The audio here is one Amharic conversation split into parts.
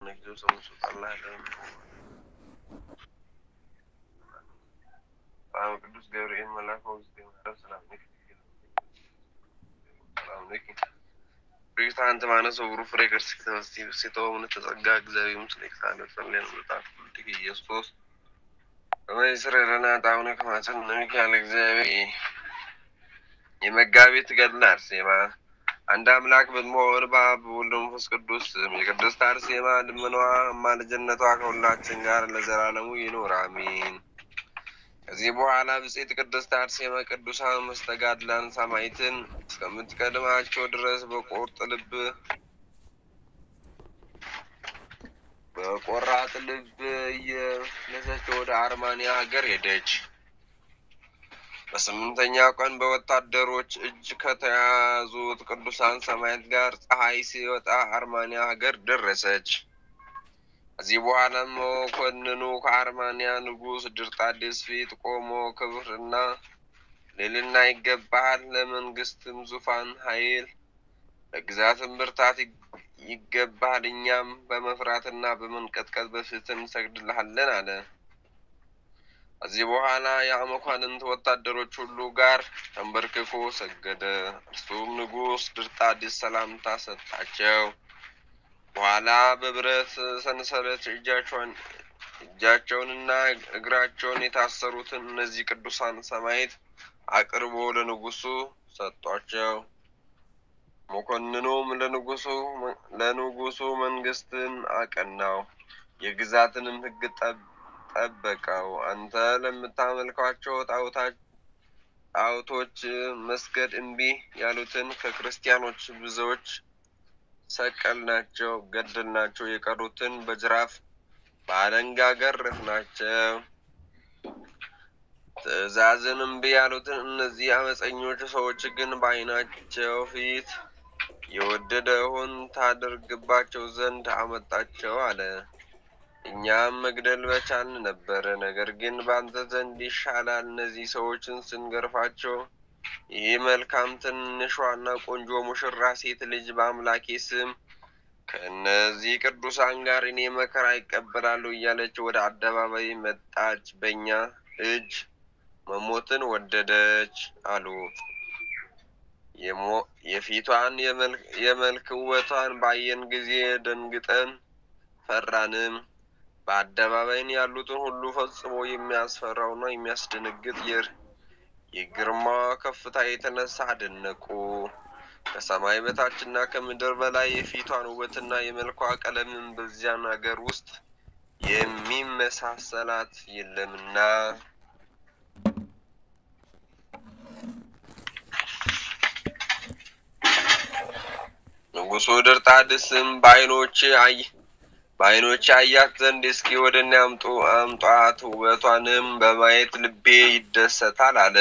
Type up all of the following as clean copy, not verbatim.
نجدو سمسوط الله لهم فهم قدوس جبريل ملاك وزدين السلام عليكم بريت أنت معنا صبرو فريقر سيتو من تزقاق زي مسلك ثاني صلين ولطاق تيجي يسوس وما يسر لنا تعاونك مع سنمك على زي يمجابي تقدر سيما عند أملاك بالمور باب ولهم فس قدوس يقدس تارسيما لمنوا ما لجنة وعكولا تنجار لزرالمو ينور آمين زيبو على بسيط قدس تارسيما قدوسا مستقاد لان سامعيتن سكمت كلماتشو درس بقورت لب بقرات لب ينسچو ወደ አርማንያ ሀገር ሄደች በስምንተኛው ቀን በወታደሮች እጅ ከተያዙት ቅዱሳን ሰማዕታት ጋር ፀሐይ ሲወጣ አርማንያ ሀገር ደረሰች እዚህ በኋላ መኮንኑ ከአርማንያ ንጉስ ድርጣድስ ፊት ቆሞ ክብርና ልዕልና ይገባል ለመንግስትም ዙፋን ኃይል ለግዛትም ብርታት ይገባል እኛም በመፍራትና በመንቀጥቀጥ በፊትም ሰግድልሃለን አለ እዚህ በኋላ የመኳንንት ወታደሮች ሁሉ ጋር ተንበርክኮ ሰገደ እርሱም ንጉስ ድርጣድስ ሰላምታ ሰጣቸው በኋላ በብረት ሰንሰለት እጃቸውንና እግራቸውን የታሰሩትን እነዚህ ቅዱሳን ሰማዕታት አቅርቦ ለንጉሱ ሰጧቸው መኮንኑም ለንጉሱ መንግስትን አቀናው የግዛትንም ህግ ጠበቀው አንተ ለምታመልካቸው ጣዖቶች መስገድ እንቢ ያሉትን ከክርስቲያኖች ብዙዎች ሰቀልናቸው ገደልናቸው የቀሩትን በጅራፍ ባለንጋ ገረፍናቸው ትእዛዝን እንቢ ያሉትን እነዚህ አመፀኞች ሰዎች ግን በዓይናቸው ፊት የወደደውን ታደርግባቸው ዘንድ አመጣቸው አለ እኛም መግደል በቻልን ነበር ነገር ግን ባንተ ዘንድ ይሻላል እነዚህ ሰዎችን ስንገርፋቸው ይሄ መልካም ትንሿና ቆንጆ ሙሽራ ሴት ልጅ በአምላኬ ስም ከነዚህ ቅዱሳን ጋር እኔ መከራ ይቀበላሉ እያለች ወደ አደባባይ መጣች በእኛ እጅ መሞትን ወደደች አሉ የፊቷን የመልክ ውበቷን ባየን ጊዜ ደንግጠን ፈራንም በአደባባይ ያሉትን ሁሉ ፈጽሞ የሚያስፈራውና የሚያስደነግጥ የግርማ ከፍታ የተነሳ አደነቁ ከሰማይ በታችና ከምድር በላይ የፊቷን ውበትና የመልኳ ቀለምን በዚያ ነገር ውስጥ የሚመሳሰላት የለምና ንጉሱ ድርጣድስም በዓይኖቼ አያት ዘንድ እስኪ ወደኔ አምጧት ውበቷንም በማየት ልቤ ይደሰታል አለ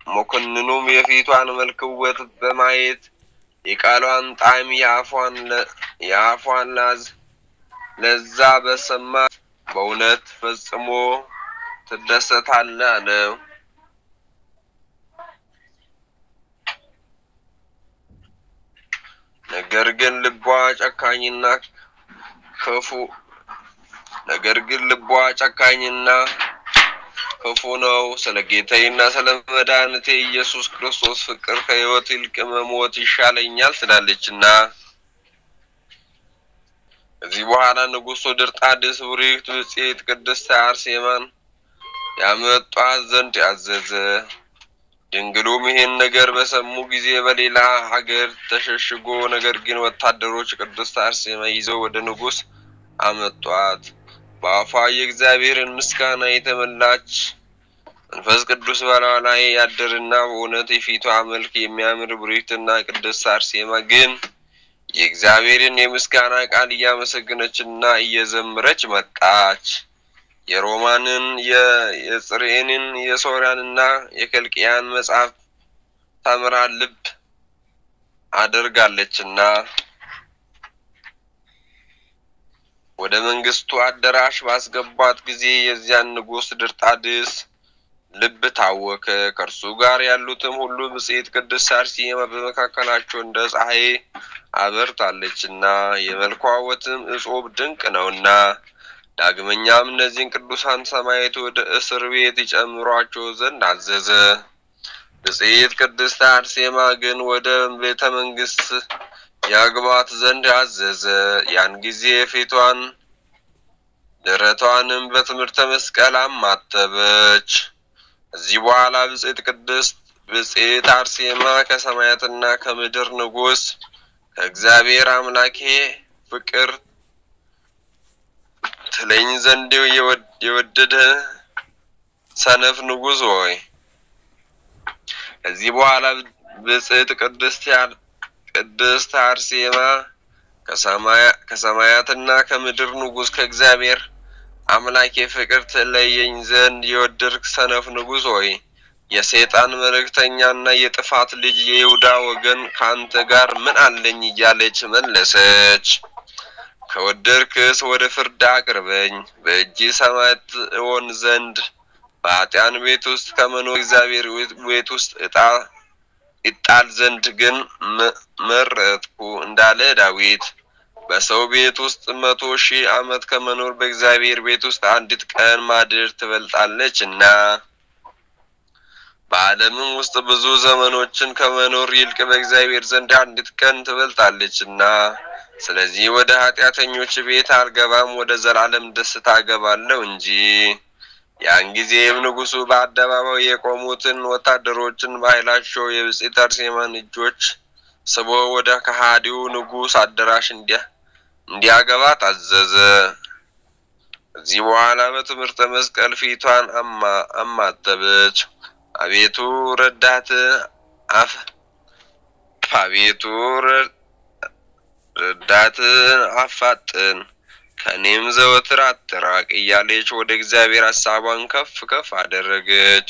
መኮንኑም የፊቷን መልክ ውበት በማየት የቃሏን ጣዕም የአፏን ለዛ በሰማ በእውነት ፈጽሞ ትደሰታለህ አለው ነገር ግን ልቧ ጨካኝና ክፉ ነው ስለ ጌታዬና ስለ መድኃኒቴ ኢየሱስ ክርስቶስ ፍቅር ከሕይወት ይልቅ መሞት ይሻለኛል ስላለችና እዚህ በኋላ ንጉሱ ድርጣድስ ብሩክት ብጽዕት ቅድስት አርሴማን ያመጧት ዘንድ ያዘዘ ድንግሉም ይሄን ነገር በሰሙ ጊዜ በሌላ ሀገር ተሸሽጎ ነገር ግን ወታደሮች ቅድስት አርሴማ ይዘው ወደ ንጉስ አመጧት በአፏ የእግዚአብሔርን ምስጋና የተመላች መንፈስ ቅዱስ በላዋ ላይ ያደረና በእውነት የፊቷ መልክ የሚያምር ብሩክትና ቅድስት አርሴማ ግን የእግዚአብሔርን የምስጋና ቃል እያመሰገነችና እየዘመረች መጣች የሮማንን የጽርኤንን የሶርያንና የከልቅያን መጽሐፍ ተምራ ልብ አድርጋለችና ወደ መንግስቱ አዳራሽ ባስገባት ጊዜ የዚያን ንጉስ ድርጣድስ ልብ ታወከ። ከእርሱ ጋር ያሉትም ሁሉ ብጽዕት ቅድስት አርሴማ በመካከላቸው እንደ ፀሐይ አበርታለችና የመልኳ ውበትም እጹብ ድንቅ ነውና። ዳግመኛም እነዚህን ቅዱሳን ሰማዕታት ወደ እስር ቤት ይጨምሯቸው ዘንድ አዘዘ። ብጽዕት ቅድስት አርሴማ ግን ወደ ቤተ መንግስት ያግባት ዘንድ አዘዘ። ያን ጊዜ ፊቷን ደረቷንም በትምህርተ መስቀል አማተበች። እዚህ በኋላ ብጽዕት አርሴማ ከሰማያትና ከምድር ንጉሥ ከእግዚአብሔር አምላኬ ፍቅር ትለኝ ዘንድ የወደደ ሰነፍ ንጉሥ ሆይ፣ ከዚህ በኋላ ብጽዕት ቅድስት አርሴማ ከሰማያትና ከምድር ንጉሥ ከእግዚአብሔር አምላኬ ፍቅር ትለየኝ ዘንድ የወደድክ ሰነፍ ንጉሥ ሆይ፣ የሰይጣን መልእክተኛና የጥፋት ልጅ የይሁዳ ወገን ካንተ ጋር ምን አለኝ እያለች መለሰች። ከወደድክስ ወደ ፍርድ አቅርበኝ። በእጅ ሰማዕት እሆን ዘንድ በኃጥአን ቤት ውስጥ ከመኖር እግዚአብሔር ቤት ውስጥ ይጣል ዘንድ ግን መረጥኩ እንዳለ ዳዊት። በሰው ቤት ውስጥ 100,000 ዓመት ከመኖር በእግዚአብሔር ቤት ውስጥ አንዲት ቀን ማደር ትበልጣለችና። በዓለምም ውስጥ ብዙ ዘመኖችን ከመኖር ይልቅ በእግዚአብሔር ዘንድ አንዲት ቀን ትበልጣለችና። ስለዚህ ወደ ኃጢአተኞች ቤት አልገባም፣ ወደ ዘላለም ደስታ እገባለሁ እንጂ። ያን ጊዜም ንጉሡ በአደባባይ የቆሙትን ወታደሮችን በኃይላቸው የብጽዕት አርሴማን እጆች ስቦ ወደ ከሃዲው ንጉሥ አዳራሽ እንዲያገባ ታዘዘ። ከዚህ በኋላ በትምህርተ መስቀል ፊቷን አማተበች። አቤቱ ረዳት አፋጥን፣ ከኔም ዘወትር አትራቅ እያለች ወደ እግዚአብሔር ሐሳቧን ከፍ ከፍ አደረገች።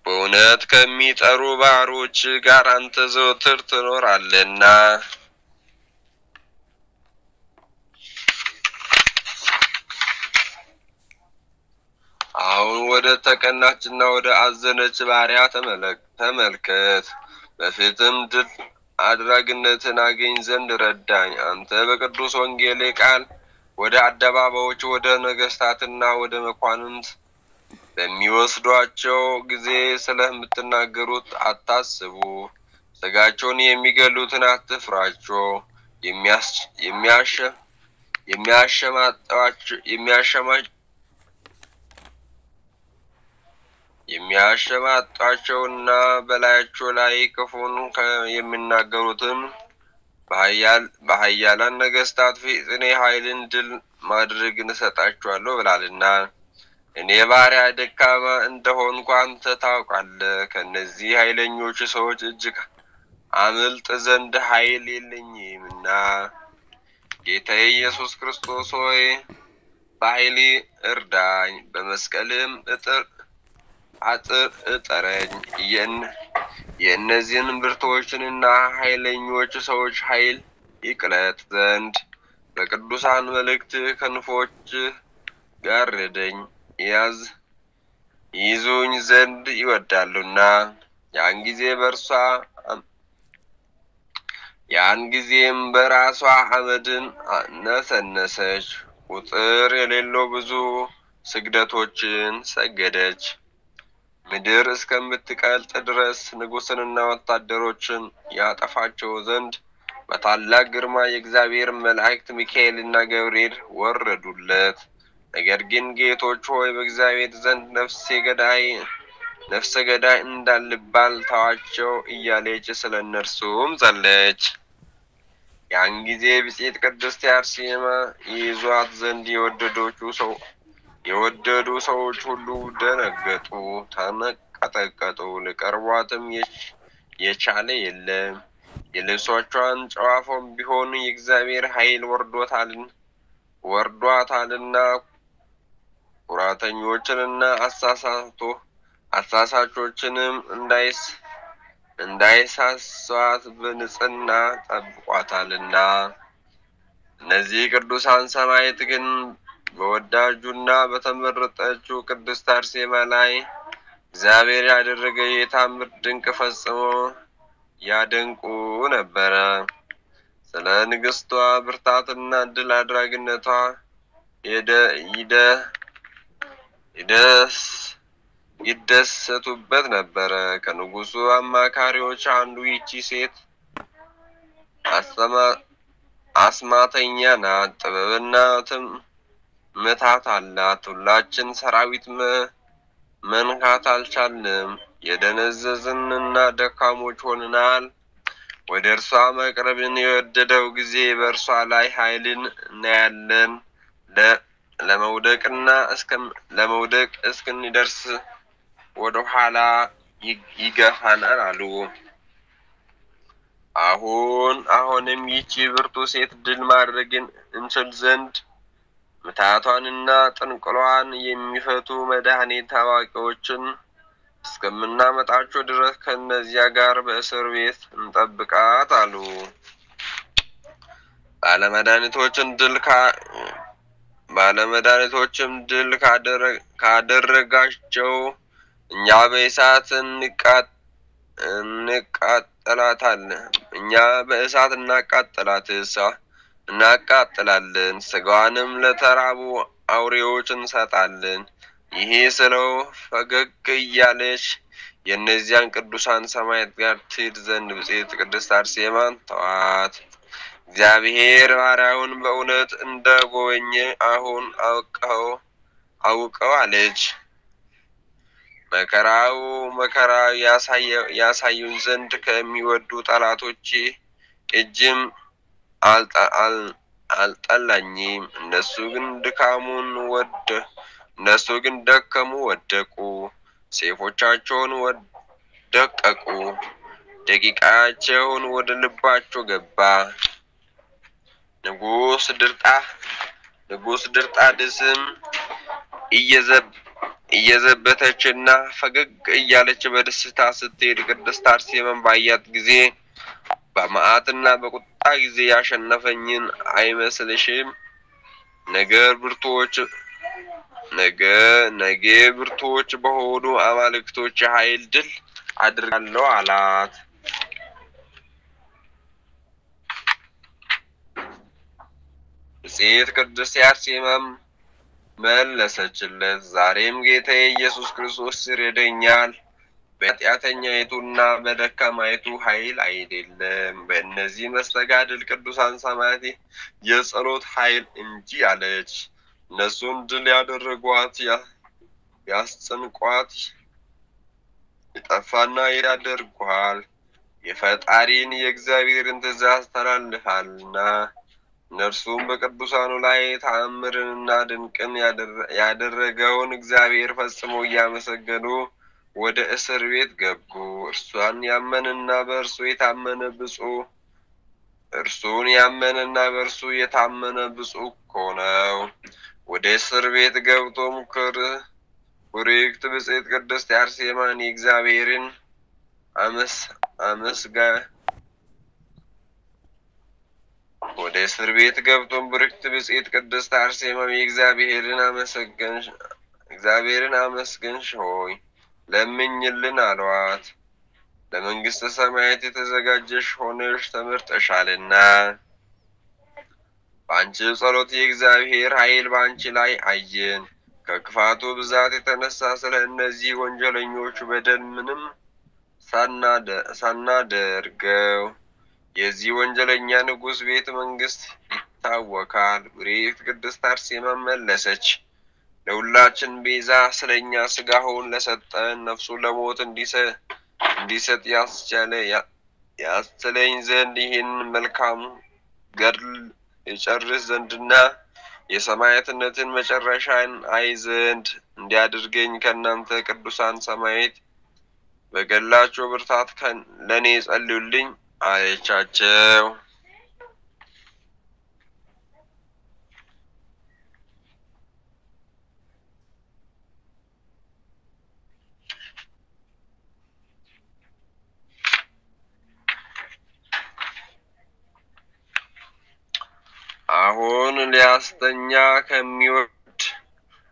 በእውነት ከሚጠሩ ባሮች ጋር አንተ ዘወትር ትኖራለህና። አሁን ወደ ተቀናችና ወደ አዘነች ባሪያ ተመልከት። በፊትም ድል አድራጊነትን አገኝ ዘንድ ረዳኝ። አንተ በቅዱስ ወንጌል ቃል ወደ አደባባዮች ወደ ነገስታትና ወደ መኳንንት በሚወስዷቸው ጊዜ ስለምትናገሩት አታስቡ። ስጋቸውን የሚገሉትን አትፍራቸው። የሚያሸማጣቸውና በላያቸው ላይ ክፉን የሚናገሩትን በኃያላን ነገስታት ፊት እኔ ኃይልን ድል ማድረግን እሰጣቸዋለሁ ብላልና። እኔ ባሪያ ደካማ እንደሆንኩ አንተ ታውቃለህ። ከነዚህ ኃይለኞች ሰዎች እጅግ አመልጥ ዘንድ ኃይል የለኝምና። ጌታዬ ኢየሱስ ክርስቶስ ሆይ በኃይል እርዳኝ፣ በመስቀልም እጠረኝ። የእነዚህን ብርቶችንና ኃይለኞች ሰዎች ኃይል ይቅለጥ ዘንድ በቅዱሳን መልእክት ክንፎች ጋርደኝ። ይዙኝ ዘንድ ይወዳሉና። ያን ጊዜም በራሷ አመድን ነሰነሰች። ቁጥር የሌለው ብዙ ስግደቶችን ሰገደች። ምድር እስከምትቀልጥ ድረስ ንጉሥንና ወታደሮችን ያጠፋቸው ዘንድ በታላቅ ግርማ የእግዚአብሔር መላእክት ሚካኤልና ገብርኤል ወረዱለት። ነገር ግን ጌቶች ሆይ በእግዚአብሔር ዘንድ ነፍሰ ገዳይ እንዳልባል ተዋቸው እያለች ስለነርሱም ጸለየች። ያን ጊዜ ብጽዕት ቅድስት አርሴማ ይይዟት ዘንድ የወደዱ ሰዎች ሁሉ ደነገጡ፣ ተንቀጠቀጡ። ሊቀርቧትም የቻለ የለም። የልብሶቿን ጨዋፎም ቢሆን የእግዚአብሔር ኃይል ወርዷታልና ኩራተኞችንና አሳሳቾችንም እንዳይሳሷት በንጽሕና ጠብቋታልና። እነዚህ ቅዱሳን ሰማዕታት ግን በወዳጁና በተመረጠችው ቅድስት አርሴማ ላይ እግዚአብሔር ያደረገ የታምር ድንቅ ፈጽሞ ያደንቁ ነበረ። ስለ ንግስቷ ብርታትና ድል አድራጊነቷ ይደሰቱበት ነበረ። ከንጉሱ አማካሪዎች አንዱ ይቺ ሴት አስማተኛ ናት፣ ጥበብና ምታት አላት። ሁላችን ሰራዊት መንካት አልቻልንም፣ የደነዘዝንና ደካሞች ሆነናል። ወደ እርሷ መቅረብን የወደደው ጊዜ በእርሷ ላይ ኃይልን እናያለን። ለመውደቅ እስክንደርስ ወደ ኋላ ይገፋናል አሉ። አሁንም ይቺ ብርቱ ሴት ድል ማድረግን እንችል ዘንድ ምታቷንና ጥንቅሏን የሚፈቱ መድኃኒት አዋቂዎችን እስከምናመጣቸው ድረስ ከነዚያ ጋር በእስር ቤት እንጠብቃት አሉ። ባለመድኃኒቶችም ድል ካደረጋቸው እኛ በእሳት እናቃጥላለን፣ ስጋዋንም ለተራቡ አውሬዎች እንሰጣለን። ይሄ ስለው ፈገግ እያለች የእነዚያን ቅዱሳን ሰማዕታት ጋር ትሄድ ዘንድ ብጽዕት ቅድስት አርሴማን ተዋት። እግዚአብሔር ባሪያውን በእውነት እንደጎበኘ አሁን አውቀው አለች። መከራ ያሳዩን ዘንድ ከሚወዱ ጠላቶቼ እጅም አልጠላኝም። እነሱ ግን ደከሙ፣ ወደቁ፣ ሰይፎቻቸውን ደቀቁ፣ ደቂቃቸውን ወደ ልባቸው ገባ። ንጉስ ድርጣድስም እየዘበተችና ፈገግ እያለች በደስታ ስትሄድ ቅድስት አርሴማን ባያት ጊዜ በመዓትና በቁጣ ጊዜ ያሸነፈኝን አይመስልሽም? ነገ ብርቱዎች በሆኑ አማልክቶች ኃይል ድል አድርጋለሁ አላት። ብጽዕት ቅድስት አርሴማም መለሰችለት፣ ዛሬም ጌታዬ ኢየሱስ ክርስቶስ ይረዳኛል፣ በኃጢአተኛይቱና በደካማይቱ ኃይል አይደለም፣ በእነዚህ መስተጋድል ቅዱሳን ሰማዕታት የጸሎት ኃይል እንጂ አለች። እነሱም ድል ያደረጓት ያስጨንቋት ይጠፋና ያደርጓል፣ የፈጣሪን የእግዚአብሔርን ትእዛዝ ተላልፋልና። እነርሱም በቅዱሳኑ ላይ ተአምርንና ድንቅን ያደረገውን እግዚአብሔር ፈጽሞ እያመሰገኑ ወደ እስር ቤት ገቡ። እርሱን ያመነና በእርሱ የታመነ ብፁዕ እኮ ነው። ወደ እስር ቤት ገብቶም ክብርት ብጽዕት ቅድስት አርሴማን የእግዚአብሔርን እግዚአብሔርን አመስግንሽ ሆይ ለምኝልን አሏት። ለመንግስተ ሰማያት የተዘጋጀሽ ሆነሽ ተመርጠሻልና በአንቺ ጸሎት የእግዚአብሔር ኃይል በአንቺ ላይ አየን። ከክፋቱ ብዛት የተነሳ ስለ እነዚህ ወንጀለኞች በደል ምንም ሳናደርገው የዚህ ወንጀለኛ ንጉስ ቤተ መንግስት ይታወካል። ብጽዕት ቅድስት አርሴማ መለሰች፣ ለሁላችን ቤዛ ስለኛ ስጋውን ለሰጠን ነፍሱ ለሞት እንዲሰጥ ያስችለኝ ዘንድ ይህን መልካም ገድል የጨርስ ዘንድና የሰማዕትነትን መጨረሻን አይ ዘንድ እንዲያደርገኝ ከእናንተ ቅዱሳን ሰማዕታት በገድላቸው ብርታት ለእኔ ጸልዩልኝ አለቻቸው።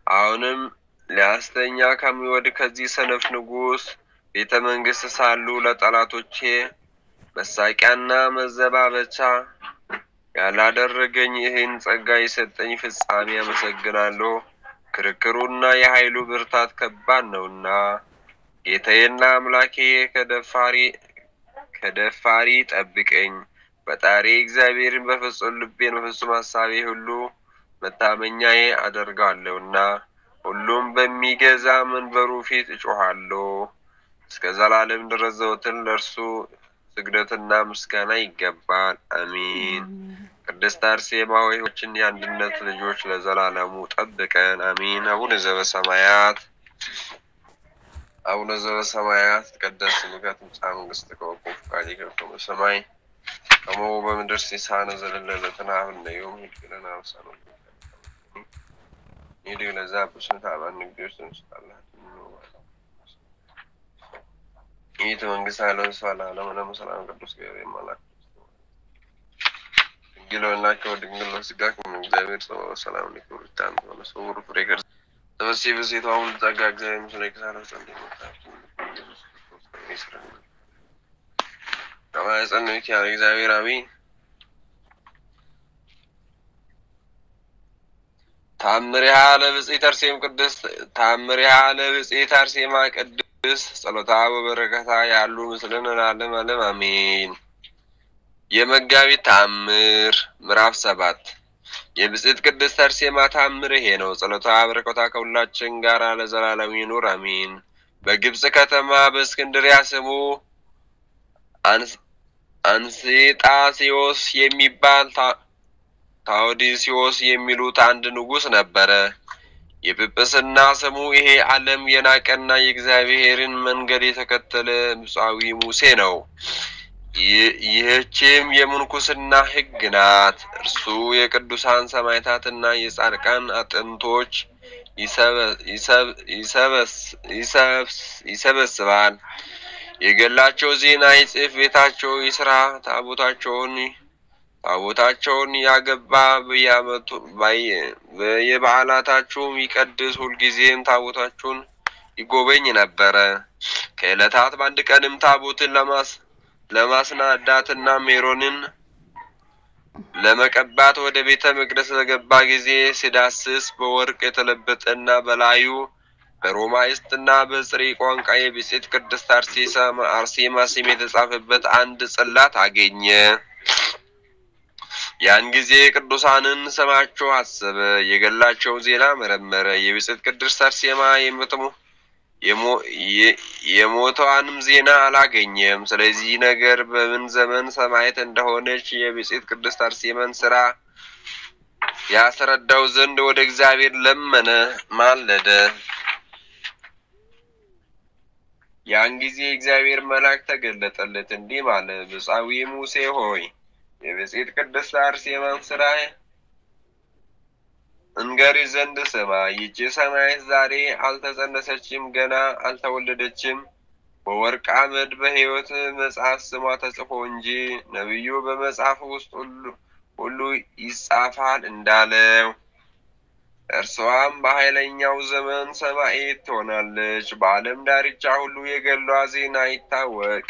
አሁንም ሊያስተኛ ከሚወድ ከዚህ ሰነፍ ንጉሥ ቤተ መንግሥት ሳሉ ለጠላቶቼ መሳቂያና መዘባበቻ ያላደረገኝ ይህን ጸጋ የሰጠኝ ፍጻሜ አመሰግናለሁ። ክርክሩና የኃይሉ ብርታት ከባድ ነውና ጌታዬና አምላኬ ከደፋሪ ጠብቀኝ። ፈጣሪ እግዚአብሔርን በፍጹም ልቤን በፍጹም ሐሳቤ ሁሉ መታመኛዬ አደርጋለሁና ሁሉም በሚገዛ መንበሩ ፊት እጮሃለሁ። እስከ ዘላለም ድረስ ዘወትር ለእርሱ ስግደትና ምስጋና ይገባል። አሜን። ቅድስት አርሴማ ሆይ የአንድነት ልጆች ለዘላለሙ ጠብቀን። አሜን። አቡነ ዘበሰማያት ይትቀደስ ስምከ ትምጻእ መንግሥትከ ወኩን ፈቃድከ በከመ በሰማይ ከማሁ በምድር ሲሳየነ ዘለለዕለትነ ሀበነ ዮም ወኅድግ ለነ አበሳነ ይህድግ ለዘአበስነ ታበአነ እግዚኦ ስንስጣለህ ይእቲ መንግሥተ ኃይለ ወሰላም ለመሰላም ቅዱስ ገብርኤል መልአክ ድንግል ወላዲተ ወድንግል ወሥጋከ እግዚአብሔር ሰው ሰላም ለክብር ታን ወለሰውሩ ፍሬ ከርስ ተበሲ በሴቷ ሁሉ ጸጋ እግዚአብሔር ምስለ ይክሳለ ጸንቶ ከማየ ጸንቶ ያለ እግዚአብሔር አሜን። ታምሪሃ ለብጽዕት አርሴማ ቅድስት ጸሎታ ወበረከታ ያሉ ምስልን ለዓለም ዓለም አሜን። የመጋቢት ተአምር ምዕራፍ 7 የብጽዕት ቅድስት አርሴማ ተአምር ይሄ ነው። ጸሎታ በረከታ ከሁላችን ጋር ለዘላለም ይኑር አሜን። በግብጽ ከተማ በእስክንድርያ ስሙ አንስጣስዮስ የሚባል ታውዲሲዮስ የሚሉት አንድ ንጉሥ ነበረ። የጵጵስና ስሙ ይሄ ዓለም የናቀና የእግዚአብሔርን መንገድ የተከተለ ብፁዓዊ ሙሴ ነው። ይህችም የምንኩስና ሕግ ናት። እርሱ የቅዱሳን ሰማዕታትና የጻድቃን አጥንቶች ይሰበስባል። የገላቸው ዜና ይጽፍ፣ ቤታቸው ይስራ። ታቦታቸውን ያገባ በየበዓላታቸውም ይቀድስ። ሁልጊዜም ታቦታቸውን ይጎበኝ ነበረ። ከዕለታት በአንድ ቀንም ታቦትን ለማስናዳትና ሜሮንን ለመቀባት ወደ ቤተ መቅደስ በገባ ጊዜ ሲዳስስ በወርቅ የተለበጠና በላዩ በሮማይስጥና በጽሪ ቋንቋ የብጽዕት ቅድስት አርሴማ ስም የተጻፈበት አንድ ጽላት አገኘ። ያን ጊዜ ቅዱሳንን ስማቸው አሰበ፣ የገላቸው ዜና መረመረ። የብጽዕት ቅድስት አርሴማ የሞቷንም ዜና አላገኘም። ስለዚህ ነገር በምን ዘመን ሰማዕት እንደሆነች የብጽዕት ቅድስት አርሴማን ስራ ያስረዳው ዘንድ ወደ እግዚአብሔር ለመነ፣ ማለደ። ያን ጊዜ እግዚአብሔር መልአክ ተገለጠለት፣ እንዲህ አለ። ብፁዓዊ ሙሴ ሆይ የብጽዕት ቅድስት አርሴማን ስራ እንገሪ ዘንድ ስማ። ይህች ሰማዕት ዛሬ አልተጸነሰችም፣ ገና አልተወለደችም። በወርቅ አመድ በሕይወት መጽሐፍ ስሟ ተጽፎ እንጂ ነቢዩ በመጽሐፍ ውስጥ ሁሉ ይጻፋል እንዳለው እርሷም በኃይለኛው ዘመን ሰማዕት ትሆናለች። በዓለም ዳርቻ ሁሉ የገሏ ዜና ይታወቅ።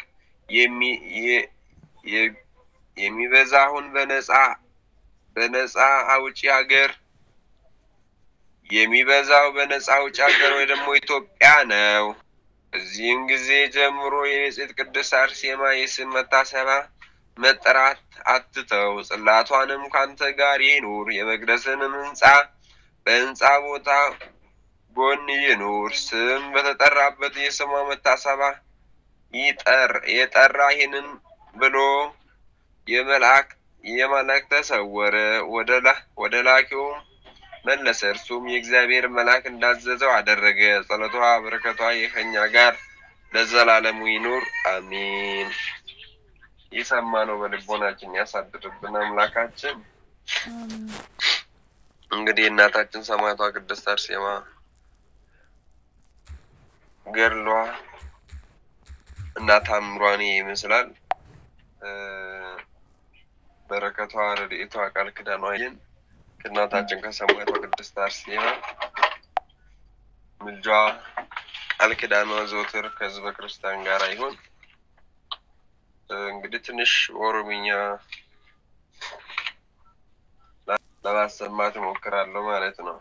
የሚበዛውን በነፃ አውጪ ሀገር የሚበዛው በነፃ አውጪ ሀገር ወይ ደግሞ ኢትዮጵያ ነው። እዚህም ጊዜ ጀምሮ የብጽዕት ቅድስት አርሴማ የስም መታሰቢያ መጠራት አትተው። ጽላቷንም ካንተ ጋር ይኑር። የመቅደስንም በሕንፃ ቦታ ጎን ይኑር። ስም በተጠራበት የስሟ መታሰቢያ የጠራ ይህንን ብሎ የመልአክ ተሰወረ። ወደ ላኪውም መለሰ። እርሱም የእግዚአብሔር መልአክ እንዳዘዘው አደረገ። ጸሎቷ በረከቷ ከእኛ ጋር ለዘላለሙ ይኑር አሜን። የሰማነው በልቦናችን ያሳድርብን አምላካችን። እንግዲህ እናታችን ሰማዕቷ ቅድስት አርሴማ ገድሏ እና ታምሯን ይመስላል። በረከቷ ረድኤቷ ቃል ኪዳኗ ከእናታችን ከሰማዕቷ ቅድስት አርሴማ ምልጃ ቃል ኪዳኗ ዘወትር ከሕዝበ ክርስቲያን ጋር ይሁን። እንግዲህ ትንሽ ኦሮምኛ ለማሰማት እሞክራለሁ ማለት ነው።